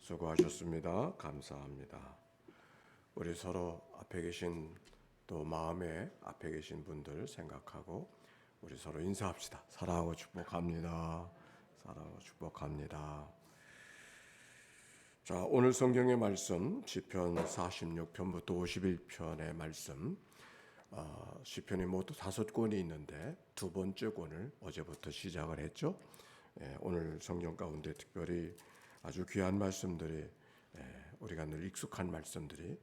수고하셨습니다. 감사합니다. 우리 서로 앞에 계신 또 마음에 앞에 계신 분들 생각하고 우리 서로 인사합시다. 사랑하고 축복합니다. 사랑하고 축복합니다. 자, 오늘 성경의 말씀 시편 46편부터 51편의 말씀. 시편이 모두 5권이 있는데 두 번째 권을 어제부터 시작을 했죠. 오늘 성경 가운데 특별히 아주 귀한 말씀들이 우리가 늘 익숙한 말씀들이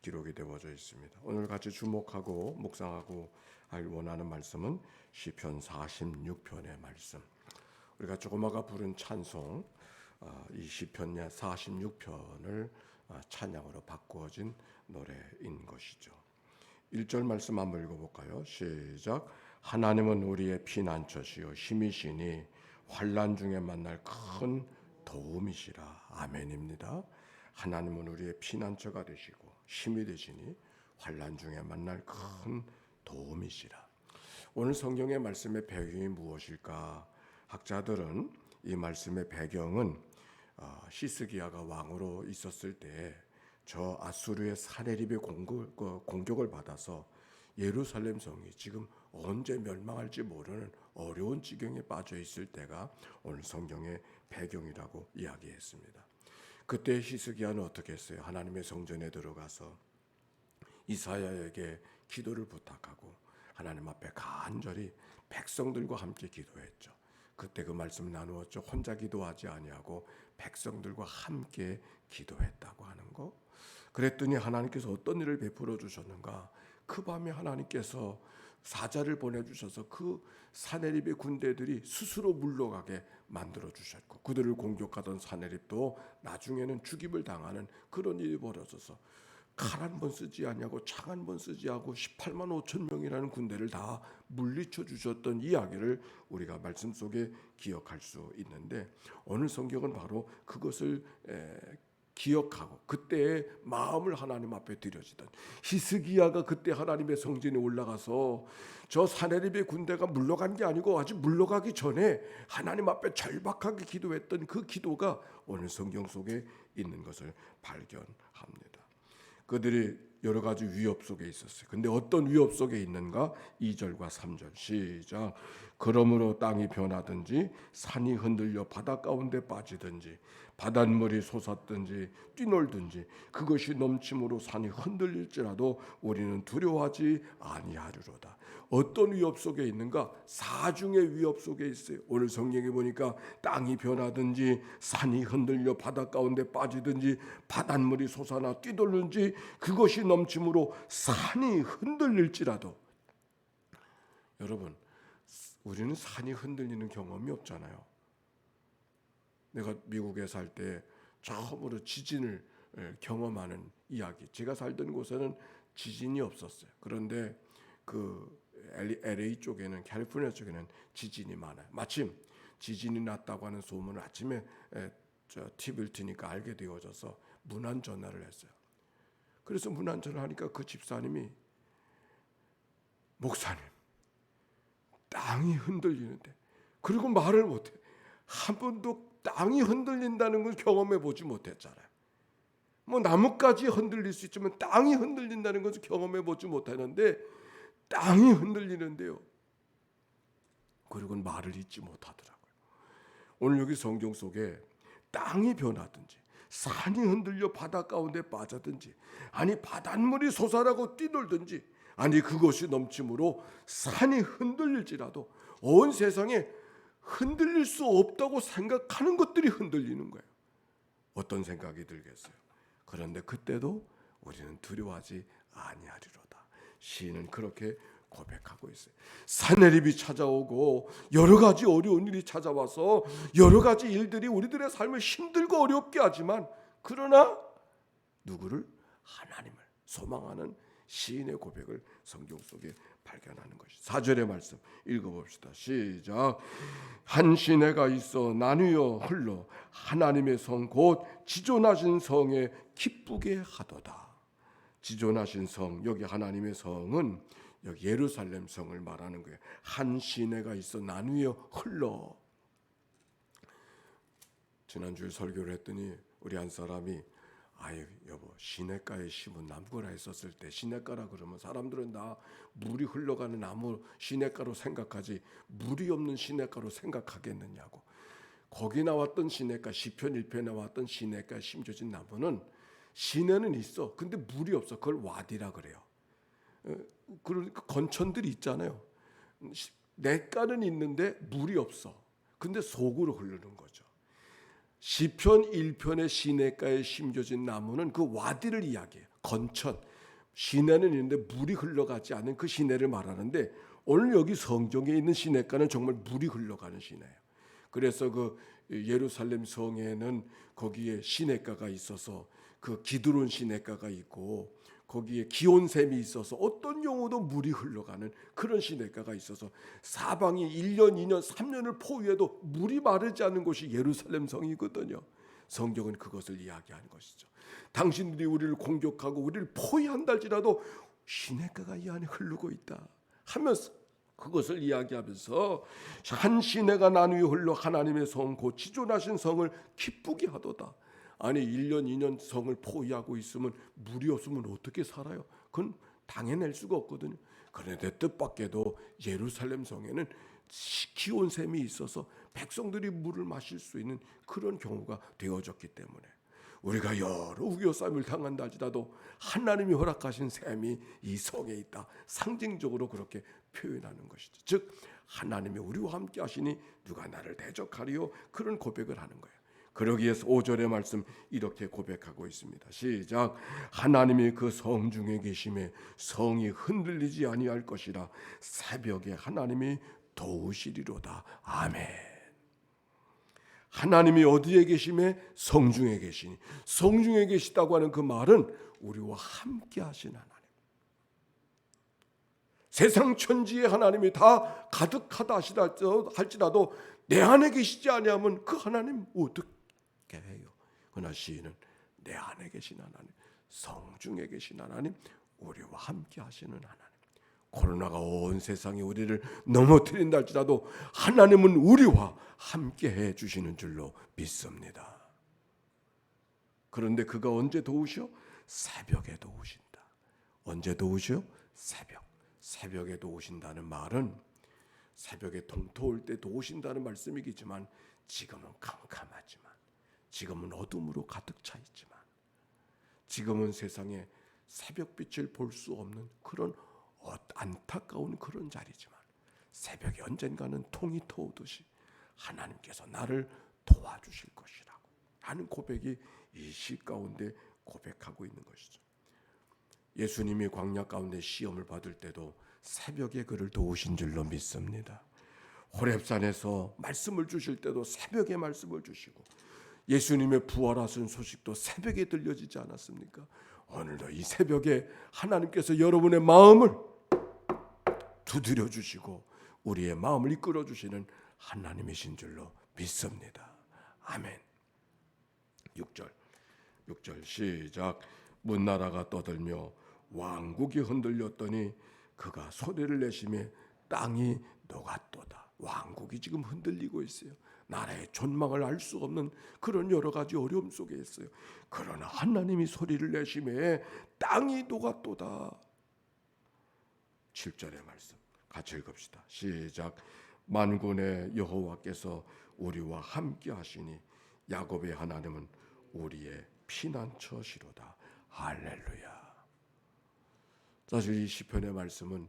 기록이 되어져 있습니다. 오늘 같이 주목하고 묵상하고 할 원하는 말씀은 시편 46편의 말씀. 우리가 조금 아까 부른 찬송, 이 시편 46편을 찬양으로 바꾸어진 노래인 것이죠. 1절 말씀 한번 읽어볼까요? 시작. 하나님은 우리의 피난처시요 힘이시니 환난 중에 만날 큰 도움이시라. 아멘입니다. 하나님은 우리의 피난처가 되시고 힘이 되시니 환난 중에 만날 큰 도움이시라. 오늘 성경의 말씀의 배경이 무엇일까? 학자들은 이 말씀의 배경은 히스기야가 왕으로 있었을 때 저 아수르의 사네립의 공격을 받아서 예루살렘 성이 지금 언제 멸망할지 모르는 어려운 지경에 빠져 있을 때가 오늘 성경의 배경이라고 이야기했습니다. 그때 히스기야는 어떻게 했어요? 하나님의 성전에 들어가서 이사야에게 기도를 부탁하고 하나님 앞에 간절히 백성들과 함께 기도했죠. 그때 그 말씀 나누었죠. 혼자 기도하지 아니하고 백성들과 함께 기도했다고 하는 거. 그랬더니 하나님께서 어떤 일을 베풀어 주셨는가? 그 밤에 하나님께서 사자를 보내주셔서 그 사네립의 군대들이 스스로 물러가게 만들어 주셨고, 그들을 공격하던 사네립도 나중에는 죽임을 당하는 그런 일이 벌어져서 칼 한 번 쓰지 아니하고 창 한 번 쓰지 하고 18만 5천 명이라는 군대를 다 물리쳐 주셨던 이야기를 우리가 말씀 속에 기억할 수 있는데, 오늘 성경은 바로 그것을 기억하고 그때의 마음을 하나님 앞에 드려지던 히스기야가 그때 하나님의 성전에 올라가서 저 사네립의 군대가 물러간 게 아니고 아직 물러가기 전에 하나님 앞에 절박하게 기도했던 그 기도가 오늘 성경 속에 있는 것을 발견합니다. 그들이 여러 가지 위협 속에 있었어요. 근데 어떤 위협 속에 있는가? 2절과 3절 시작. 그러므로 땅이 변하든지 산이 흔들려 바다 가운데 빠지든지 바닷물이 솟았든지 뛰놀든지 그것이 넘침으로 산이 흔들릴지라도 우리는 두려워하지 아니하리로다. 어떤 위협 속에 있는가? 사중의 위협 속에 있어요. 오늘 성경에 보니까 땅이 변하든지 산이 흔들려 바다 가운데 빠지든지 바닷물이 솟아나 뛰돌든지 그것이 넘침으로 산이 흔들릴지라도. 여러분, 우리는 산이 흔들리는 경험이 없잖아요. 내가 미국에 살 때 처음으로 지진을 경험하는 이야기. 제가 살던 곳에는 지진이 없었어요. 그런데 그 LA 쪽에는, 캘리포니아 쪽에는 지진이 많아요. 마침 지진이 났다고 하는 소문을 아침에 TV를 트니까 알게 되어져서 문안 전화를 했어요. 그래서 문안 전화를 하니까 그 집사님이, 목사님, 땅이 흔들리는데, 그리고 말을 못해. 한 번도 땅이 흔들린다는 걸 경험해 보지 못했잖아요. 뭐 나뭇가지 흔들릴 수 있지만 땅이 흔들린다는 것을 경험해 보지 못했는데 땅이 흔들리는데요. 그리고 말을 잇지 못하더라고요. 오늘 여기 성경 속에 땅이 변하든지 산이 흔들려 바다 가운데 빠졌든지 아니 바닷물이 솟아나고 뛰놀든지 아니 그것이 넘침으로 산이 흔들릴지라도 온 세상에 흔들릴 수 없다고 생각하는 것들이 흔들리는 거예요. 어떤 생각이 들겠어요? 그런데 그때도 우리는 두려워하지 아니하리로다. 시인은 그렇게 고백하고 있어요. 사네립이 찾아오고 여러 가지 어려운 일이 찾아와서 여러 가지 일들이 우리들의 삶을 힘들고 어렵게 하지만, 그러나 누구를? 하나님을 소망하는 시인의 고백을 성경 속에 발견하는 것이 4절의 말씀 읽어봅시다. 시작. 한 시내가 있어 나뉘어 흘러 하나님의 성 곧 지존하신 성에 기쁘게 하도다. 지존하신 성, 여기 하나님의 성은 여기 예루살렘 성을 말하는 거예요. 한 시내가 있어 나뉘어 흘러. 지난주에 설교를 했더니 우리 한 사람이 아유 여보 시냇가에 심은 나무라 했었을 때 시냇가라 그러면 사람들은 다 물이 흘러가는 나무 시냇가로 생각하지 물이 없는 시냇가로 생각하겠느냐고. 거기 나왔던 시냇가 시편 1편에 나왔던 시냇가에 심겨진 나무는 시내는 있어. 근데 물이 없어. 그걸 와디라 그래요. 그러니까 건천들이 있잖아요. 냇가는 있는데 물이 없어. 근데 속으로 흐르는 거죠. 시편 1편의 시냇가에 심겨진 나무는 그 와디를 이야기해요. 건천. 시내는 있는데 물이 흘러가지 않은 그 시내를 말하는데 오늘 여기 성경에 있는 시냇가는 정말 물이 흘러가는 시내예요. 그래서 그 예루살렘 성에는 거기에 시냇가가 있어서 그 기드론 시냇가가 있고 거기에 기온샘이 있어서 어떤 경우도 물이 흘러가는 그런 시냇가가 있어서 사방이 1년, 2년, 3년을 포위해도 물이 마르지 않는 곳이 예루살렘 성이거든요. 성경은 그것을 이야기하는 것이죠. 당신들이 우리를 공격하고 우리를 포위한다 할지라도 시냇가가 이 안에 흐르고 있다 하면서 그것을 이야기하면서 한 시내가 나누어 흘러 하나님의 성 곧 지존하신 성을 기쁘게 하도다. 아니 1년 2년 성을 포위하고 있으면 물이 없으면 어떻게 살아요? 그건 당해낼 수가 없거든요. 그런데 뜻밖에도 예루살렘 성에는 기온샘이 있어서 백성들이 물을 마실 수 있는 그런 경우가 되어졌기 때문에 우리가 여러 우겨쌈을 당한다 할지라도 하나님이 허락하신 샘이 이 성에 있다. 상징적으로 그렇게 표현하는 것이죠. 즉 하나님이 우리와 함께 하시니 누가 나를 대적하리요? 그런 고백을 하는 거예요. 그러기 위해서 5절의 말씀 이렇게 고백하고 있습니다. 시작. 하나님이 그 성 중에 계심에 성이 흔들리지 아니할 것이라 새벽에 하나님이 도우시리로다. 아멘. 하나님이 어디에 계심에? 성중에 계시니. 성중에 계시다고 하는 그 말은 우리와 함께 하신 하나님. 세상 천지에 하나님이 다 가득하다 할지라도 내 안에 계시지 아니하면 그 하나님 어떻게 해요? 그러나 시인은 내 안에 계신 하나님, 성중에 계신 하나님, 우리와 함께 하시는 하나님. 코로나가 온 세상에 우리를 넘어뜨린다 할지라도 하나님은 우리와 함께 해 주시는 줄로 믿습니다. 그런데 그가 언제 도우셔? 새벽에 도우신다. 언제 도우셔? 새벽에 도우신다는 말은 새벽에 동토올 때 도우신다는 말씀이겠지만 지금은 캄캄하지만 지금은 어둠으로 가득 차 있지만 지금은 세상에 새벽빛을 볼 수 없는 그런 안타까운 그런 자리지만 새벽에 언젠가는 통이 터오듯이 하나님께서 나를 도와주실 것이라고 하는 고백이 이 시 가운데 고백하고 있는 것이죠. 예수님이 광야 가운데 시험을 받을 때도 새벽에 그를 도우신 줄로 믿습니다. 호렙산에서 말씀을 주실 때도 새벽에 말씀을 주시고 예수님의 부활하신 소식도 새벽에 들려지지 않았습니까? 오늘도 이 새벽에 하나님께서 여러분의 마음을 두드려 주시고 우리의 마음을 이끌어 주시는 하나님이신 줄로 믿습니다. 아멘. 6절 시작. 문나라가 떠들며 왕국이 흔들렸더니 그가 소리를 내심에 땅이 녹았도다. 왕국이 지금 흔들리고 있어요. 나라의 존망을 알 수 없는 그런 여러 가지 어려움 속에 있어요. 그러나 하나님이 소리를 내심에 땅이 녹았도다. 7절의 말씀 같이 읽읍시다. 시작. 만군의 여호와께서 우리와 함께 하시니 야곱의 하나님은 우리의 피난처시로다. 할렐루야. 사실 이 시편의 말씀은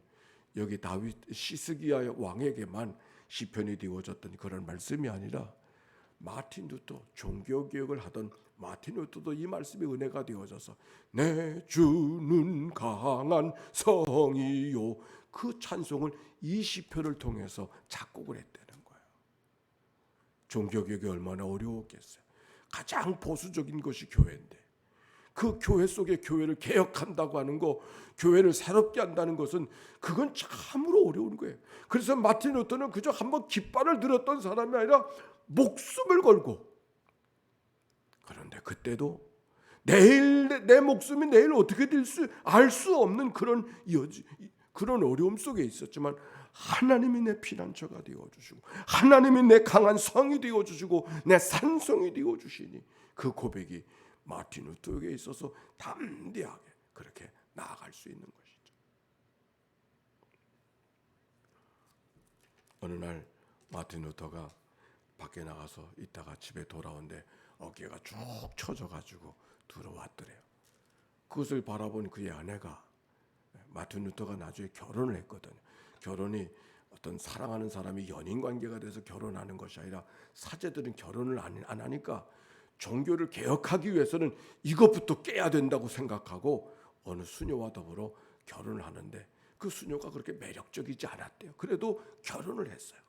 여기 다윗 시스기야 왕에게만 시편이 되어졌던 그런 말씀이 아니라 마틴 루터 종교개혁을 하던 마틴 루터도 이 말씀이 은혜가 되어져서 내 주는 강한 성이요 그 찬송을 이 시편을 통해서 작곡을 했다는 거예요. 종교개혁이 얼마나 어려웠겠어요. 가장 보수적인 것이 교회인데 그 교회 속에 교회를 개혁한다고 하는 거, 교회를 새롭게 한다는 것은 그건 참으로 어려운 거예요. 그래서 마틴 루터는 그저 한번 깃발을 들었던 사람이 아니라 목숨을 걸고, 그런데 그때도 내일 내 목숨이 내일 어떻게 될 수 알 수 없는 그런 어려움 속에 있었지만 하나님이 내 피난처가 되어주시고 하나님이 내 강한 성이 되어주시고 내 산성이 되어주시니 그 고백이 마틴 루터에게 있어서 담대하게 그렇게 나아갈 수 있는 것이죠. 어느 날 마틴 루터가 밖에 나가서 있다가 집에 돌아오는데 어깨가 쭉 처져가지고 들어왔더래요. 그것을 바라본 그의 아내가, 마틴 루터가 나중에 결혼을 했거든요. 결혼이 어떤 사랑하는 사람이 연인 관계가 돼서 결혼하는 것이 아니라 사제들은 결혼을 안 하니까 종교를 개혁하기 위해서는 이것부터 깨야 된다고 생각하고 어느 수녀와 더불어 결혼을 하는데 그 수녀가 그렇게 매력적이지 않았대요. 그래도 결혼을 했어요.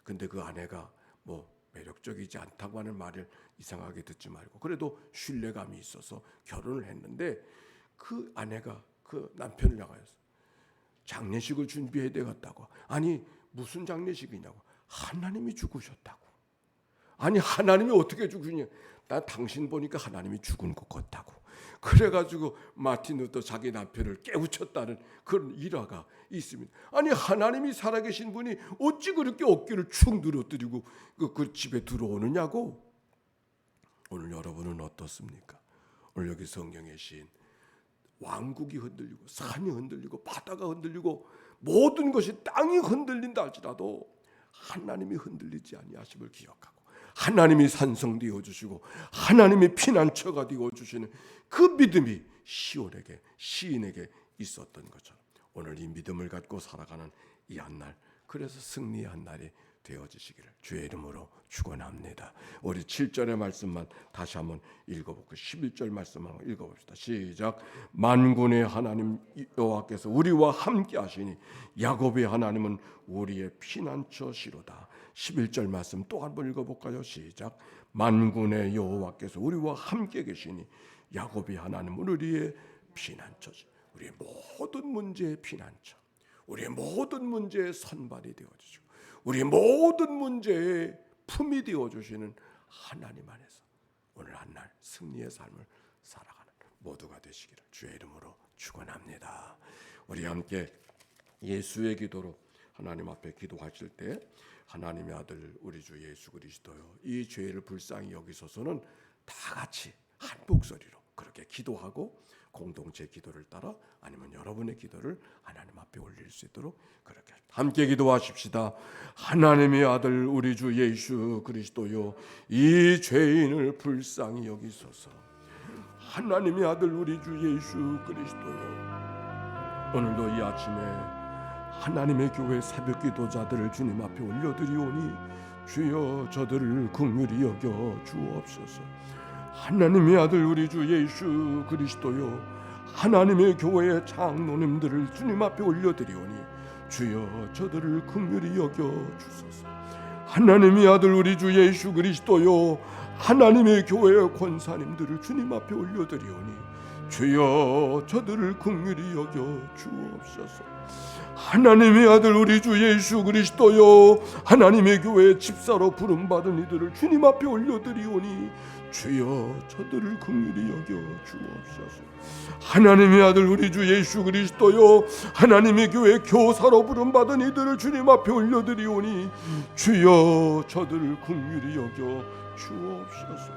근데 그 아내가 뭐 매력적이지 않다고 하는 말을 이상하게 듣지 말고 그래도 신뢰감이 있어서 결혼을 했는데 그 아내가 그 남편을 향하여서 장례식을 준비해야 되겠다고. 아니 무슨 장례식이냐고. 하나님이 죽으셨다고. 아니 하나님이 어떻게 죽으냐. 나 당신 보니까 하나님이 죽은 것 같다고. 그래가지고 마틴 루터 자기 남편을 깨우쳤다는 그런 일화가 있습니다. 아니 하나님이 살아계신 분이 어찌 그렇게 어깨를 축 늘어뜨리고 그 집에 들어오느냐고. 오늘 여러분은 어떻습니까? 오늘 여기 성경에 신 왕국이 흔들리고 산이 흔들리고 바다가 흔들리고 모든 것이 땅이 흔들린다 할지라도 하나님이 흔들리지 아니하심을 기억하고 하나님이 산성되어 주시고 하나님이 피난처가 되어 주시는 그 믿음이 시인에게 있었던 것처럼 오늘 이 믿음을 갖고 살아가는 이 한날, 그래서 승리의 한날이 되어지시기를 주의 이름으로 축원합니다. 우리 7절의 말씀만 다시 한번 읽어보고 11절 말씀만 읽어봅시다. 시작. 만군의 하나님 여호와께서 우리와 함께 하시니 야곱의 하나님은 우리의 피난처시로다. 11절 말씀 또 한번 읽어볼까요? 시작. 만군의 여호와께서 우리와 함께 계시니 야곱의 하나님은 우리의 피난처시. 우리의 모든 문제의 피난처, 우리의 모든 문제의 선발이 되어주시고 우리의 모든 문제에 품이 되어주시는 하나님 안에서 오늘 한날 승리의 삶을 살아가는 모두가 되시기를 주의 이름으로 축원합니다. 우리 함께 예수의 기도로 하나님 앞에 기도하실 때 하나님의 아들 우리 주 예수 그리스도요, 이 죄를 불쌍히 여기소서는 다 같이 한 목소리로 그렇게 기도하고 공동체 기도를 따라 아니면 여러분의 기도를 하나님 앞에 올릴 수 있도록 그렇게 함께 기도하십시다. 하나님의 아들 우리 주 예수 그리스도요, 이 죄인을 불쌍히 여기소서. 하나님의 아들 우리 주 예수 그리스도요, 오늘도 이 아침에 하나님의 교회 새벽 기도자들을 주님 앞에 올려드리오니 주여 저들을 긍휼히 여겨 주옵소서. 하나님의 아들 우리 주 예수 그리스도요, 하나님의 교회의 장로님들을 주님 앞에 올려드리오니 주여 저들을 긍휼히 여겨 주소서. 하나님의 아들 우리 주 예수 그리스도요, 하나님의 교회의 권사님들을 주님 앞에 올려드리오니 주여 저들을 긍휼히 여겨 주옵소서. 하나님의 아들 우리 주 예수 그리스도요, 하나님의 교회의 집사로 부름받은 이들을 주님 앞에 올려드리오니 주여 저들을 긍휼히 여겨 주옵소서. 하나님의 아들 우리 주 예수 그리스도요, 하나님의 교회 교사로 부름받은 이들을 주님 앞에 올려드리오니 주여 저들을 긍휼히 여겨 주옵소서.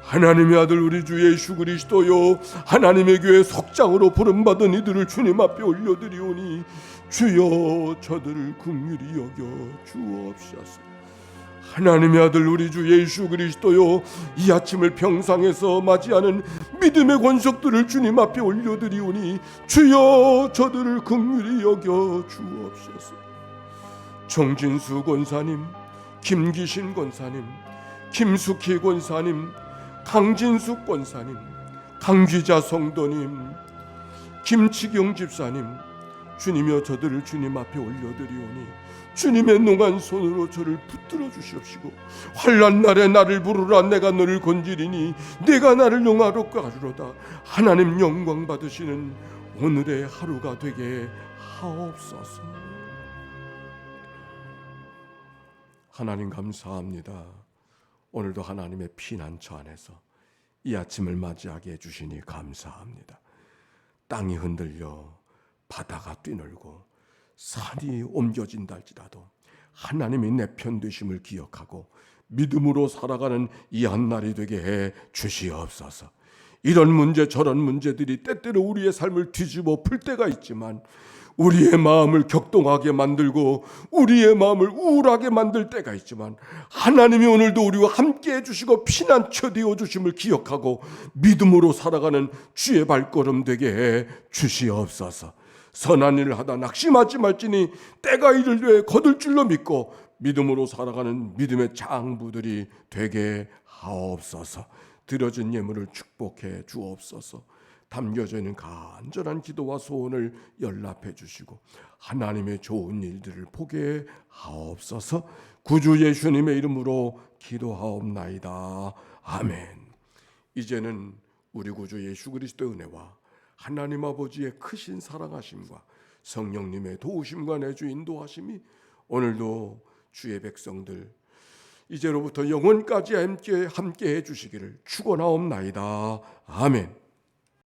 하나님의 아들 우리 주 예수 그리스도요, 하나님의 교회 석장으로 부름받은 이들을 주님 앞에 올려드리오니 주여 저들을 긍휼히 여겨 주옵소서. 하나님의 아들 우리 주 예수 그리스도요, 이 아침을 평상에서 맞이하는 믿음의 권속들을 주님 앞에 올려드리오니 주여 저들을 긍휼히 여겨 주옵소서. 정진수 권사님, 김기신 권사님, 김숙희 권사님, 강진숙 권사님, 강귀자 성도님, 김치경 집사님, 주님여 저들을 주님 앞에 올려드리오니 주님의 농한 손으로 저를 붙들어 주시옵시고 환난 날에 나를 부르라 내가 너를 건지리니 내가 나를 영화롭게 하리로다. 하나님 영광 받으시는 오늘의 하루가 되게 하옵소서. 하나님 감사합니다. 오늘도 하나님의 피난처 안에서 이 아침을 맞이하게 해주시니 감사합니다. 땅이 흔들려 바다가 뛰놀고 산이 옮겨진다 할지라도 하나님이 내 편 되심을 기억하고 믿음으로 살아가는 이 한날이 되게 해 주시옵소서. 이런 문제 저런 문제들이 때때로 우리의 삶을 뒤집어 풀 때가 있지만 우리의 마음을 격동하게 만들고 우리의 마음을 우울하게 만들 때가 있지만 하나님이 오늘도 우리와 함께 해주시고 피난처 되어주심을 기억하고 믿음으로 살아가는 주의 발걸음 되게 해 주시옵소서. 선한 일을 하다 낙심하지 말지니 때가 이르되 거둘 줄로 믿고 믿음으로 살아가는 믿음의 장부들이 되게 하옵소서. 드려진 예물을 축복해 주옵소서. 담겨져 있는 간절한 기도와 소원을 연락해 주시고 하나님의 좋은 일들을 보게 하옵소서. 구주 예수님의 이름으로 기도하옵나이다. 아멘. 이제는 우리 구주 예수 그리스도의 은혜와 하나님 아버지의 크신 사랑하심과 성령님의 도우심과 내주 인도하심이 오늘도 주의 백성들 이제로부터 영원까지 함께 해주시기를 축원하옵나이다. 아멘.